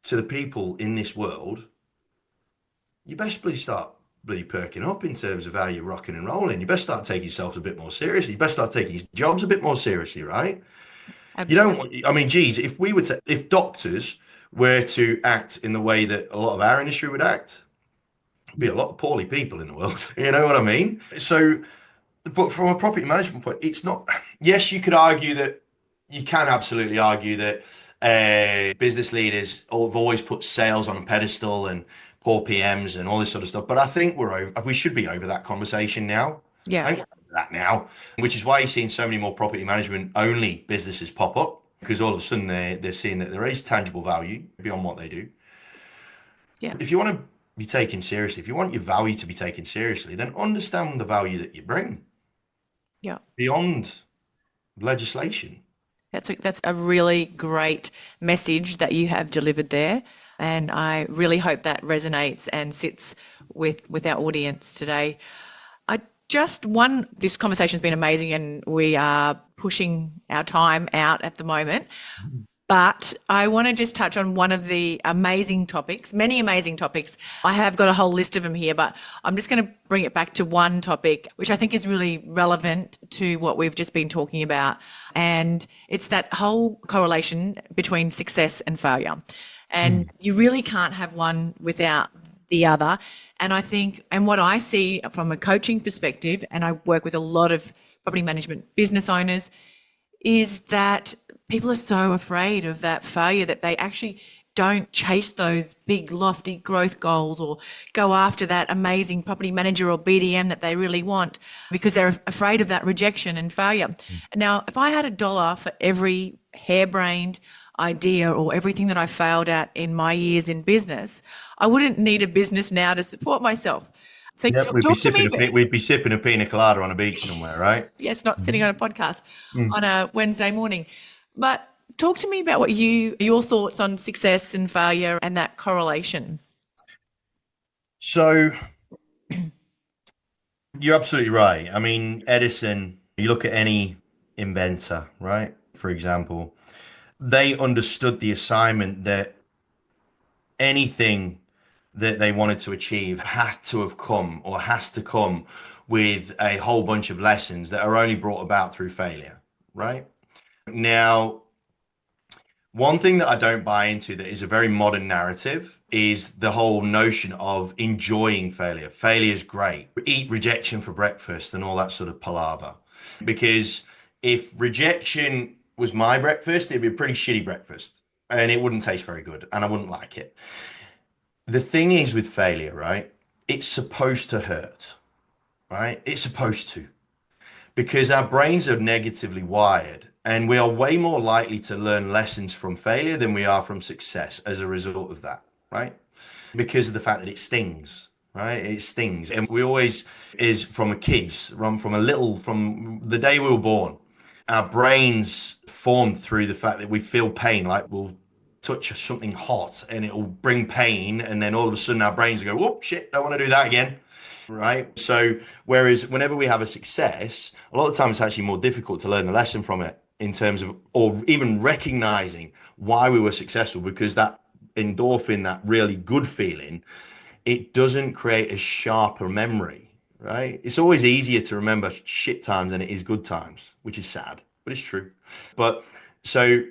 to the people in this world, you best bloody start bloody perking up in terms of how you're rocking and rolling. You best start taking yourself a bit more seriously. You best start taking your jobs a bit more seriously, right? You don't absolutely. I mean, geez, if doctors were to act in the way that a lot of our industry would act, there'd be a lot of poorly people in the world. You know what I mean? So, but from a property management point, it's not, yes, you can absolutely argue that business leaders have always put sales on a pedestal and poor PMs and all this sort of stuff. But I think we should be over that conversation now. Yeah, I think we're over that now, which is why you're seeing so many more property management only businesses pop up because all of a sudden they're seeing that there is tangible value beyond what they do. yeah, If you want to be taken seriously, if you want your value to be taken seriously, then understand the value that you bring yeah. beyond legislation. That's a really great message that you have delivered there. And I really hope that resonates and sits with our audience today. I just one, this conversation's been amazing and we are pushing our time out at the moment. But I want to just touch on one of the amazing topics, many amazing topics. I have got a whole list of them here, but I'm just going to bring it back to one topic, which I think is really relevant to what we've just been talking about. And it's that whole correlation between success and failure. And Mm. you really can't have one without the other. And I think, and what I see from a coaching perspective, and I work with a lot of property management business owners, is that people are so afraid of that failure that they actually don't chase those big, lofty growth goals or go after that amazing property manager or BDM that they really want because they're afraid of that rejection and failure. Now, if I had a dollar for every harebrained idea or everything that I failed at in my years in business, I wouldn't need a business now to support myself. So Yep, talk to me. we'd be sipping a pina colada on a beach somewhere, right? Yes, not sitting Mhm. on a podcast Mm. on a Wednesday morning. But talk to me about your thoughts on success and failure and that correlation. So you're absolutely right. I mean, Edison, you look at any inventor, right? For example, they understood the assignment that anything that they wanted to achieve had to have come or has to come with a whole bunch of lessons that are only brought about through failure, right? Now, one thing that I don't buy into that is a very modern narrative is the whole notion of enjoying failure. Failure is great. Eat rejection for breakfast and all that sort of palaver. Because if rejection was my breakfast, it'd be a pretty shitty breakfast and it wouldn't taste very good and I wouldn't like it. The thing is with failure, right? It's supposed to hurt, right? It's supposed to because our brains are negatively wired and we are way more likely to learn lessons from failure than we are from success as a result of that, right? Because of the fact that it stings, right? It stings. And we always is from a kids, from the day we were born, our brains formed through the fact that we feel pain, like we'll touch something hot and it will bring pain. And then all of a sudden our brains go, oh shit, don't want to do that again. Right. So, whereas whenever we have a success, a lot of the time it's actually more difficult to learn the lesson from it in terms of, or even recognizing why we were successful, because that endorphin, that really good feeling, it doesn't create a sharper memory, right? It's always easier to remember shit times than it is good times, which is sad, but it's true. But so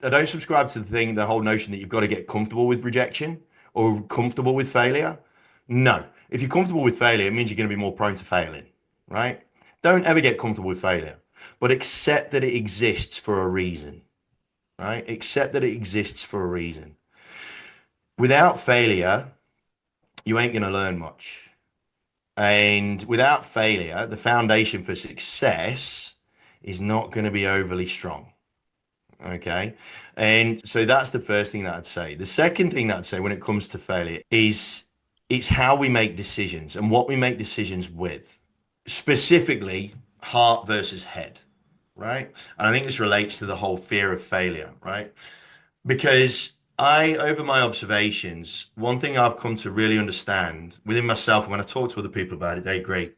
I don't subscribe to the whole notion that you've got to get comfortable with rejection or comfortable with failure. No. If you're comfortable with failure, it means you're going to be more prone to failing, right? Don't ever get comfortable with failure, but accept that it exists for a reason, right? Accept that it exists for a reason. Without failure, you ain't going to learn much. And without failure, the foundation for success is not going to be overly strong. Okay. And so that's the first thing that I'd say. The second thing that I'd say when it comes to failure is it's how we make decisions and what we make decisions with, specifically heart versus head, right? And I think this relates to the whole fear of failure, right? Because over my observations, one thing I've come to really understand within myself, and when I talk to other people about it, they agree,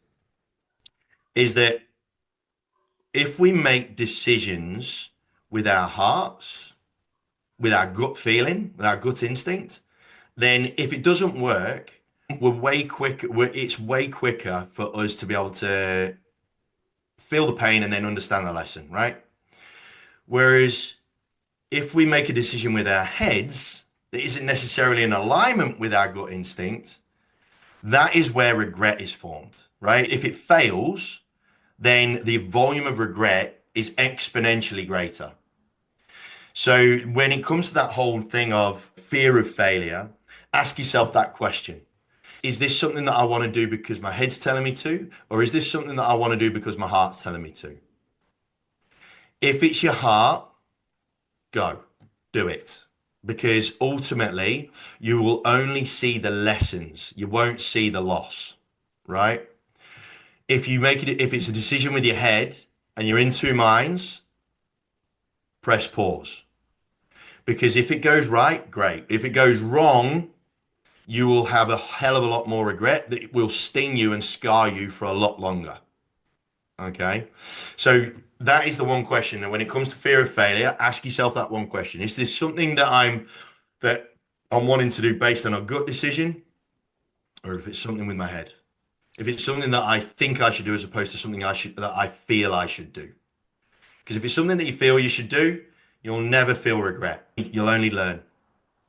is that if we make decisions with our hearts, with our gut feeling, with our gut instinct, then if it doesn't work, we're way quicker. It's way quicker for us to be able to feel the pain and then understand the lesson, right? Whereas if we make a decision with our heads that isn't necessarily in alignment with our gut instinct, that is where regret is formed, right? If it fails, then the volume of regret is exponentially greater. So when it comes to that whole thing of fear of failure, ask yourself that question. Is this something that I want to do because my head's telling me to? Or is this something that I want to do because my heart's telling me to? If it's your heart, go, do it. Because ultimately, you will only see the lessons. You won't see the loss, right? If it's a decision with your head and you're in two minds, press pause. Because if it goes right, great. If it goes wrong, you will have a hell of a lot more regret that will sting you and scar you for a lot longer. Okay. So that is the one question that when it comes to fear of failure, ask yourself that one question. Is this something that I'm wanting to do based on a gut decision, or if it's something with my head? If it's something that I think I should do as opposed to something that I feel I should do. Because if it's something that you feel you should do, you'll never feel regret. You'll only learn.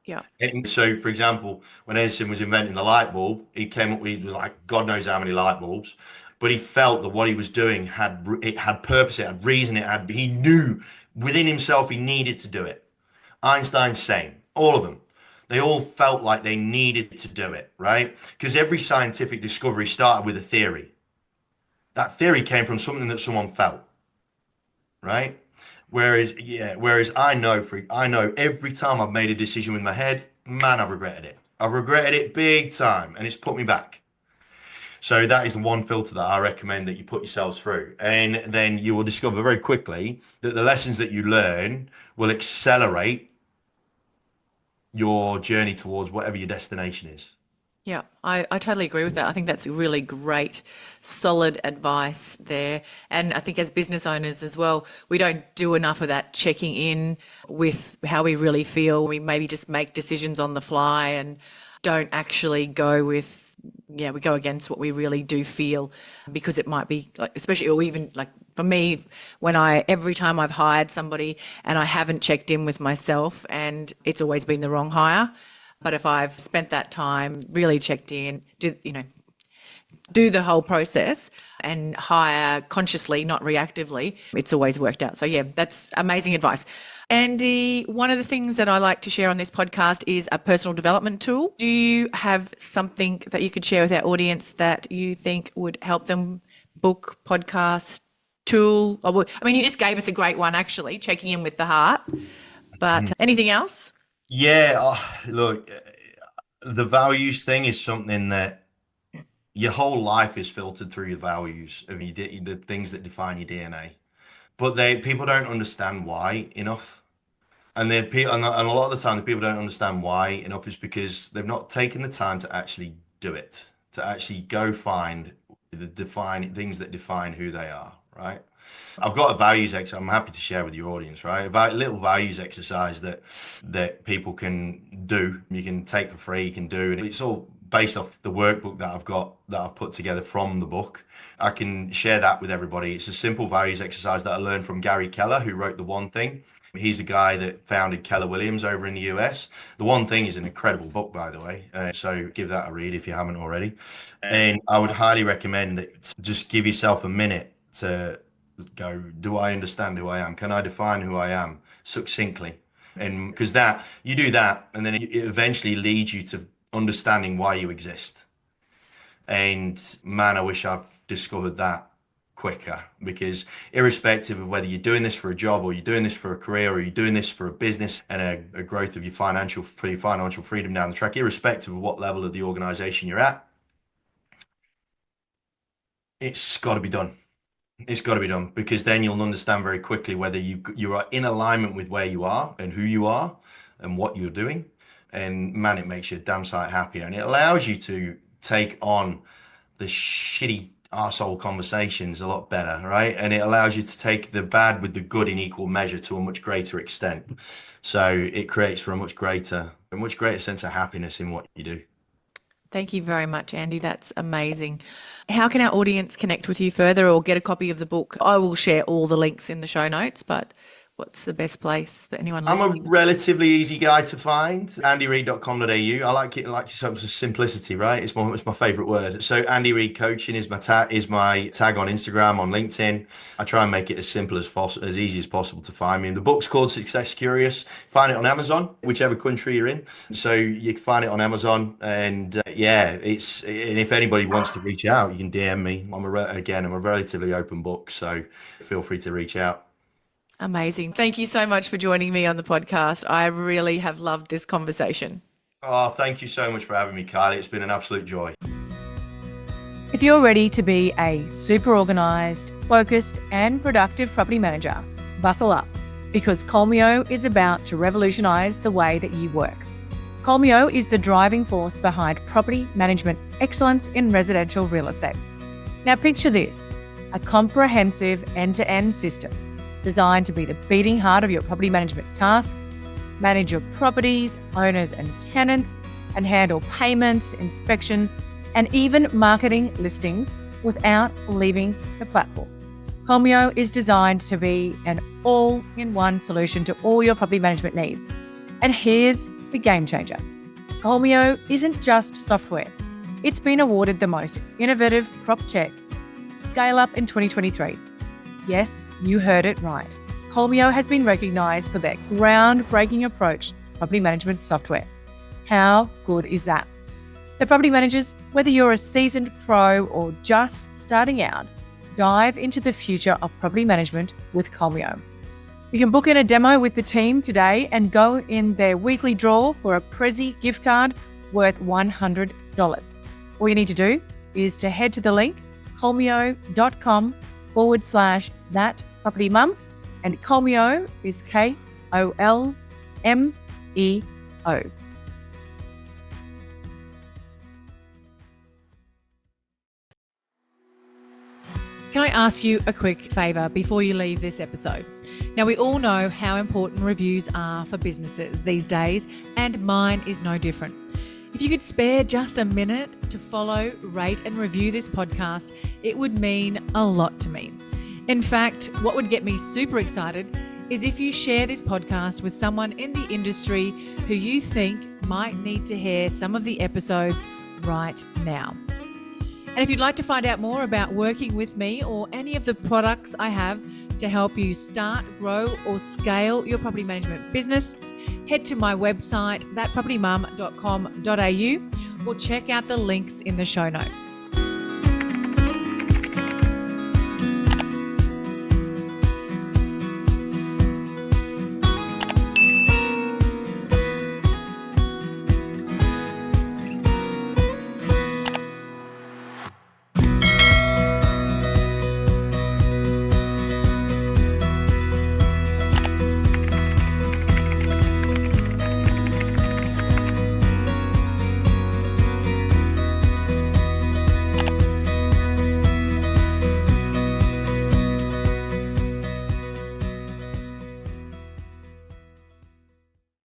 Yeah. And so, for example, when Edison was inventing the light bulb, he came up with like God knows how many light bulbs, but he felt that what he was doing had purpose, it had reason, he knew within himself he needed to do it. Einstein, same, all of them. They all felt like they needed to do it, right? Because every scientific discovery started with a theory. That theory came from something that someone felt, right? Whereas I know every time I've made a decision with my head, man, I've regretted it. I've regretted it big time, and it's put me back. So that is the one filter that I recommend that you put yourselves through, and then you will discover very quickly that the lessons that you learn will accelerate your journey towards whatever your destination is. Yeah, I totally agree with that. I think that's really great, solid advice there. And I think as business owners as well, we don't do enough of that checking in with how we really feel. We maybe just make decisions on the fly and don't actually go with, yeah, we go against what we really do feel because it might be like, especially, or even like for me, every time I've hired somebody and I haven't checked in with myself and it's always been the wrong hire. But if I've spent that time, really checked in, do the whole process and hire consciously, not reactively, it's always worked out. So yeah, that's amazing advice. Andy, one of the things that I like to share on this podcast is a personal development tool. Do you have something that you could share with our audience that you think would help them book, podcast, tool? I mean, you just gave us a great one, actually, checking in with the heart. But anything else? Yeah, look, the values thing is something that your whole life is filtered through your values of the things that define your DNA. But people don't understand why enough, and and a lot of the time the people don't understand why enough is because they've not taken the time to actually do it, to actually go find the define things that define who they are, right? I've got a values I'm happy to share with your audience, right? About little values exercise that people can do, you can take for free, you can do, and it's all based off the workbook that I've put together from the book. I can share that with everybody. It's a simple values exercise that I learned from Gary Keller, who wrote The One Thing. He's the guy that founded Keller Williams over in the US. The One Thing is an incredible book, by the way. So give that a read if you haven't already. And I would highly recommend that just give yourself a minute to go, do I understand who I am? Can I define who I am succinctly? And because that you do that, and then it eventually leads you to understanding why you exist. And man, I wish I've discovered that quicker, because irrespective of whether you're doing this for a job or you're doing this for a career or you're doing this for a business and a growth of your financial freedom down the track, irrespective of what level of the organization you're at, it's got to be done. It's got to be done, because then you'll understand very quickly whether you are in alignment with where you are and who you are and what you're doing. And man, it makes you a damn sight happier, and it allows you to take on the shitty arsehole conversations a lot better, right? And it allows you to take the bad with the good in equal measure to a much greater extent. So it creates for a much greater sense of happiness in what you do. Thank you very much, Andy. That's amazing. How can our audience connect with you further or get a copy of the book? I will share all the links in the show notes, but what's the best place for anyone listening? I'm a relatively easy guy to find. andyreid.com.au. I like it, like simplicity, right? It's my favorite word. So Andy Reid Coaching is my tag on Instagram, on LinkedIn. I try and make it as simple as easy as possible to find me. And the book's called Scariest. Find it on Amazon, whichever country you're in. So you can find it on Amazon. And and if anybody wants to reach out, you can DM me. I'm a relatively open book, so feel free to reach out. Amazing. Thank you so much for joining me on the podcast. I really have loved this conversation. Oh, thank you so much for having me, Kylie. It's been an absolute joy. If you're ready to be a super organised, focused and productive property manager, buckle up, because Colmio is about to revolutionise the way that you work. Colmio is the driving force behind property management excellence in residential real estate. Now picture this. a comprehensive end-to-end system designed to be the beating heart of your property management tasks, manage your properties, owners and tenants, and handle payments, inspections, and even marketing listings without leaving the platform. Comio is designed to be an all-in-one solution to all your property management needs. And here's the game changer. Comio isn't just software. It's been awarded the most innovative prop tech scale up in 2023. Yes, you heard it right. Comio has been recognised for their groundbreaking approach to property management software. How good is that? So property managers, whether you're a seasoned pro or just starting out, dive into the future of property management with Comio. You can book in a demo with the team today and go in their weekly draw for a Prezi gift card worth $100. All you need to do is to head to the link colmio.com/thatpropertymum, and Colmio is KOLMEO. Can I ask you a quick favour before you leave this episode? Now, we all know how important reviews are for businesses these days, and mine is no different. If you could spare just a minute to follow, rate and review this podcast, it would mean a lot to me. In fact, what would get me super excited is if you share this podcast with someone in the industry who you think might need to hear some of the episodes right now. And if you'd like to find out more about working with me or any of the products I have to help you start, grow or scale your property management business, head to my website, thatpropertymum.com.au, or check out the links in the show notes.